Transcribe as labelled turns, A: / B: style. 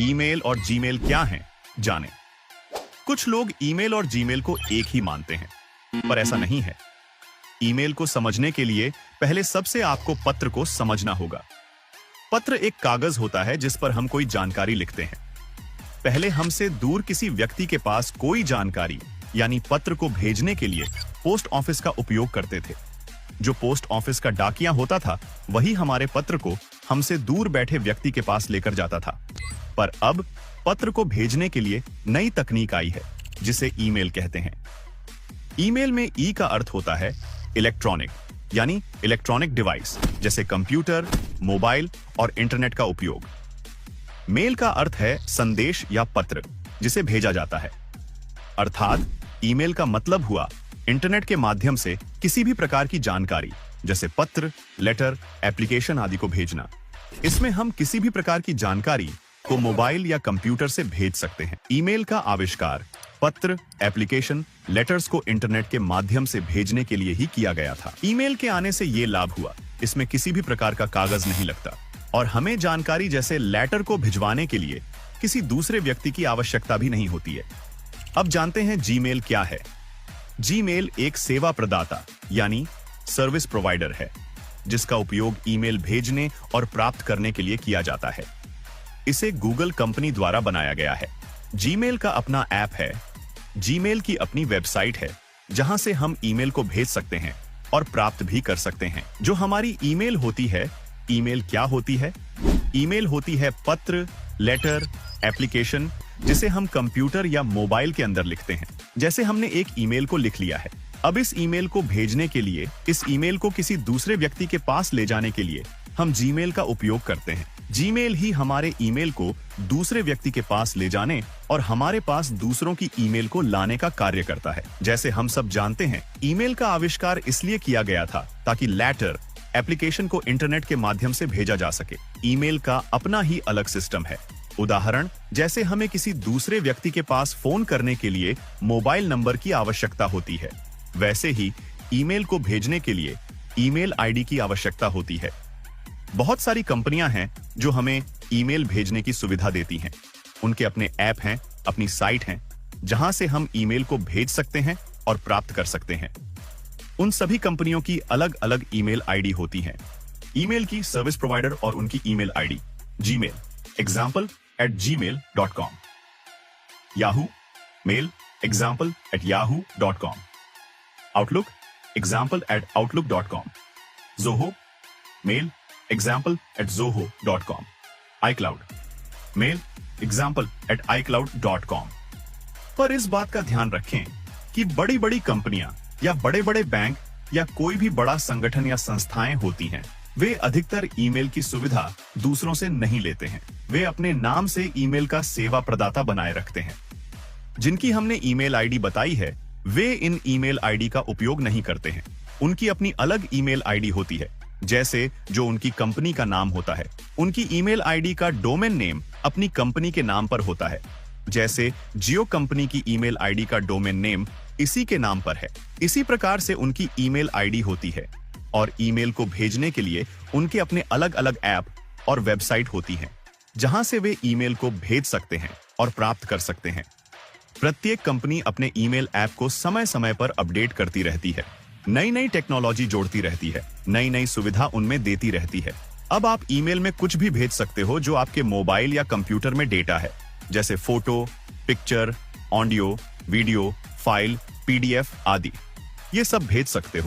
A: Email और Gmail क्या हैं, जानें। कुछ लोग ईमेल और जीमेल को एक ही मानते हैं, पर ऐसा नहीं है। ईमेल को समझने के लिए पहले सबसे आपको पत्र को समझना होगा। पत्र एक कागज होता है जिस पर हम कोई जानकारी लिखते हैं। पहले हमसे दूर किसी व्यक्ति के पास कोई जानकारी यानी पत्र को भेजने के लिए पोस्ट ऑफिस का उपयोग करते थे। जो पोस्ट ऑफिस का डाकिया होता था, वही हमारे पत्र को हमसे दूर बैठे व्यक्ति के पास लेकर जाता था। पर अब पत्र को भेजने के लिए नई तकनीक आई है, जिसे ईमेल कहते हैं। ईमेल में ई का अर्थ होता है इलेक्ट्रॉनिक, यानी इलेक्ट्रॉनिक डिवाइस, जैसे कंप्यूटर, मोबाइल और इंटरनेट का उपयोग। मेल का अर्थ है संदेश या पत्र, जिसे भेजा जाता है। अर्थात ईमेल का मतलब हुआ इंटरनेट के माध्यम से किसी भी प्रकार की जानकारी, जैसे पत्र, लेटर, एप्लीकेशन आदि को भेजना। इसमें हम किसी भी प्रकार की जानकारी को मोबाइल या कंप्यूटर से भेज सकते हैं। ईमेल का आविष्कार पत्र, एप्लीकेशन, लेटर्स को इंटरनेट के माध्यम से भेजने के लिए ही किया गया था। ईमेल के आने से ये लाभ हुआ, इसमें किसी भी प्रकार का कागज नहीं लगता और हमें जानकारी जैसे लेटर को भिजवाने के लिए किसी दूसरे व्यक्ति की आवश्यकता भी नहीं होती है। अब जानते हैं जीमेल क्या है। जीमेल एक सेवा प्रदाता यानी सर्विस प्रोवाइडर है, जिसका उपयोग ईमेल भेजने और प्राप्त करने के लिए किया जाता है। इसे गूगल कंपनी द्वारा बनाया गया है। जीमेल का अपना ऐप है। जीमेल की अपनी वेबसाइट है, जहां से हम ईमेल को भेज सकते हैं और प्राप्त भी कर सकते हैं। जो हमारी ईमेल होती है, ईमेल क्या होती है? ईमेल होती है पत्र, लेटर, एप्लीकेशन, जिसे हम कंप्यूटर या मोबाइल के अंदर लिखते हैं। जैसे हमने एक ईमेल को लिख लिया है, अब इस ईमेल को भेजने के लिए, इस ईमेल को किसी दूसरे व्यक्ति के पास ले जाने के लिए हम जीमेल का उपयोग करते हैं। जीमेल ही हमारे ईमेल को दूसरे व्यक्ति के पास ले जाने और हमारे पास दूसरों की ईमेल को लाने का कार्य करता है। जैसे हम सब जानते हैं, ईमेल का आविष्कार इसलिए किया गया था ताकि लेटर, एप्लीकेशन को इंटरनेट के माध्यम से भेजा जा सके। ईमेल का अपना ही अलग सिस्टम है। उदाहरण, जैसे हमें किसी दूसरे व्यक्ति के पास फोन करने के लिए मोबाइल नंबर की आवश्यकता होती है, वैसे ही ईमेल को भेजने के लिए ईमेल आईडी की आवश्यकता होती है। बहुत सारी कंपनियां हैं जो हमें ईमेल भेजने की सुविधा देती हैं। उनके अपने ऐप हैं, अपनी साइट हैं, जहां से हम ईमेल को भेज सकते हैं और प्राप्त कर सकते हैं। उन सभी कंपनियों की अलग अलग ईमेल आईडी होती हैं। ईमेल की सर्विस प्रोवाइडर और उनकी email ID: Gmail example@gmail.com, Yahoo mail example@yahoo.com, Outlook example@outlook.com, Zoho mail example@zoho.com, iCloud mail example@icloud.com। पर इस बात का ध्यान रखें कि बड़ी बड़ी कंपनियां या बड़े बड़े बैंक या कोई भी बड़ा संगठन या संस्थाएं होती हैं, वे अधिकतर ईमेल की सुविधा दूसरों से नहीं लेते हैं। वे अपने नाम से ईमेल का सेवा प्रदाता बनाए रखते हैं। जिनकी हमने ईमेल आईडी बताई है, वे इन ईमेल आईडी का उपयोग नहीं करते हैं। उनकी अपनी अलग ईमेल आईडी होती है, जैसे जो उनकी कंपनी का नाम होता है। उनकी ईमेल आईडी का डोमेन नेम अपनी कंपनी के नाम पर होता है। जैसे जियो कंपनी की ईमेल आईडी का डोमेन नेम इसी के नाम पर है। इसी प्रकार से उनकी ईमेल आईडी होती है और ईमेल को भेजने के लिए उनके अपने अलग अलग ऐप और वेबसाइट होती हैं, जहां से वे ईमेल को भेज सकते हैं और प्राप्त कर सकते हैं। प्रत्येक कंपनी अपने ईमेल ऐप को समय समय पर अपडेट करती रहती है, नई नई टेक्नोलॉजी जोड़ती रहती है, नई नई सुविधा उनमें देती रहती है। अब आप ईमेल में कुछ भी भेज सकते हो जो आपके मोबाइल या कंप्यूटर में डेटा है, जैसे photo, picture, audio, video, file, PDF आदि। ये सब भेज सकते हो।